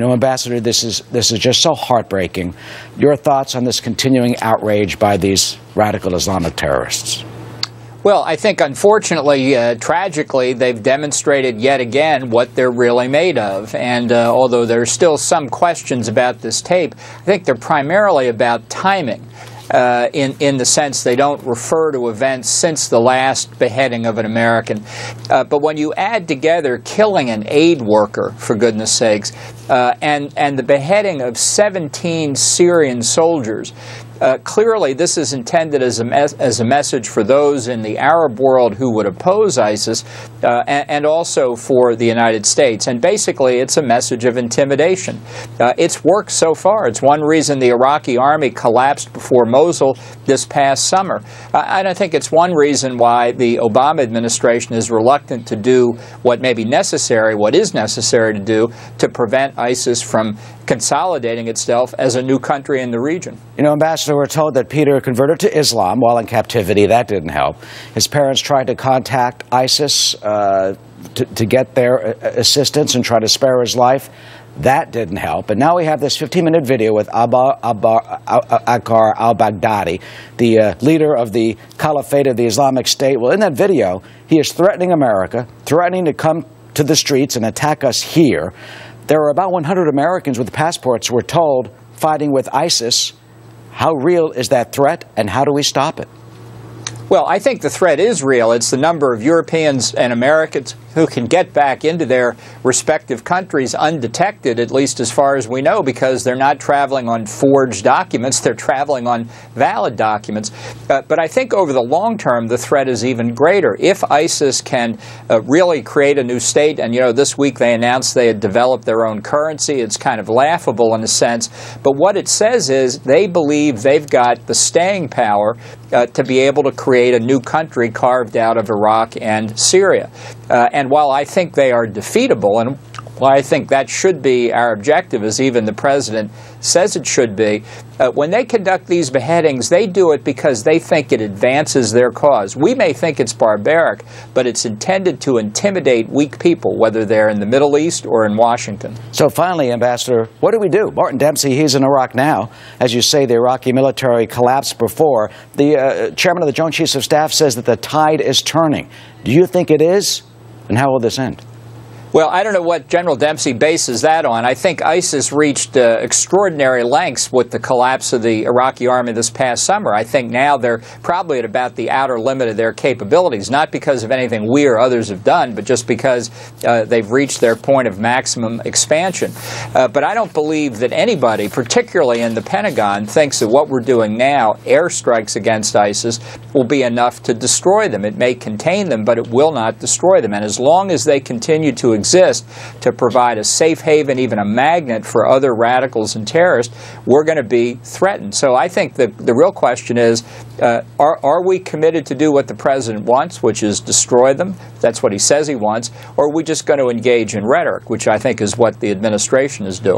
You know, Ambassador, this is just so heartbreaking. Your thoughts on this continuing outrage by these radical Islamic terrorists? Well, I think, unfortunately, tragically, they've demonstrated yet again what they're really made of. And although there are still some questions about this tape, I think they're primarily about timing. In the sense they don't refer to events since the last beheading of an American. But when you add together killing an aid worker, for goodness sakes, and the beheading of 17 Syrian soldiers, clearly this is intended as a message for those in the Arab world who would oppose ISIS, and also for the United States. And basically it's a message of intimidation. It's worked so far. It's one reason the Iraqi army collapsed before Mosul this past summer. And I think it's one reason why the Obama administration is reluctant to do what may be necessary, what is necessary to do, to prevent ISIS from consolidating itself as a new country in the region. You know, Ambassador, we're told that Peter converted to Islam while in captivity. That didn't help. His parents tried to contact ISIS to get their assistance and try to spare his life. That didn't help. And now we have this 15-minute video with Akbar al-Baghdadi, the leader of the Caliphate of the Islamic State. Well, in that video, he is threatening America, threatening to come to the streets and attack us here. There are about 100 Americans with passports, we're told, fighting with ISIS. How real is that threat, and how do we stop it? Well, I think the threat is real. It's the number of Europeans and Americans who can get back into their respective countries undetected, at least as far as we know, because they're not traveling on forged documents. They're traveling on valid documents. But I think over the long term, the threat is even greater. If ISIS can really create a new state, and, you know, this week they announced they had developed their own currency. It's kind of laughable in a sense. But what it says is they believe they've got the staying power to be able to create a new country carved out of Iraq and Syria. And while I think they are defeatable, and while I think that should be our objective, as even the president says it should be, when they conduct these beheadings, they do it because they think it advances their cause. We may think it's barbaric, but it's intended to intimidate weak people, whether they're in the Middle East or in Washington. So finally, Ambassador, what do? Martin Dempsey, he's in Iraq now. As you say, the Iraqi military collapsed before. The chairman of the Joint Chiefs of Staff says that the tide is turning. Do you think it is? And how will this end? Well, I don't know what General Dempsey bases that on. I think ISIS reached extraordinary lengths with the collapse of the Iraqi army this past summer. I think now they're probably at about the outer limit of their capabilities, not because of anything we or others have done, but just because they've reached their point of maximum expansion. But I don't believe that anybody, particularly in the Pentagon, thinks that what we're doing now, airstrikes against ISIS, will be enough to destroy them. It may contain them, but it will not destroy them. And as long as they continue to exist to provide a safe haven, even a magnet for other radicals and terrorists, we're going to be threatened. So I think the real question is, are we committed to do what the president wants, which is destroy them? That's what he says he wants. Or are we just going to engage in rhetoric, which I think is what the administration is doing?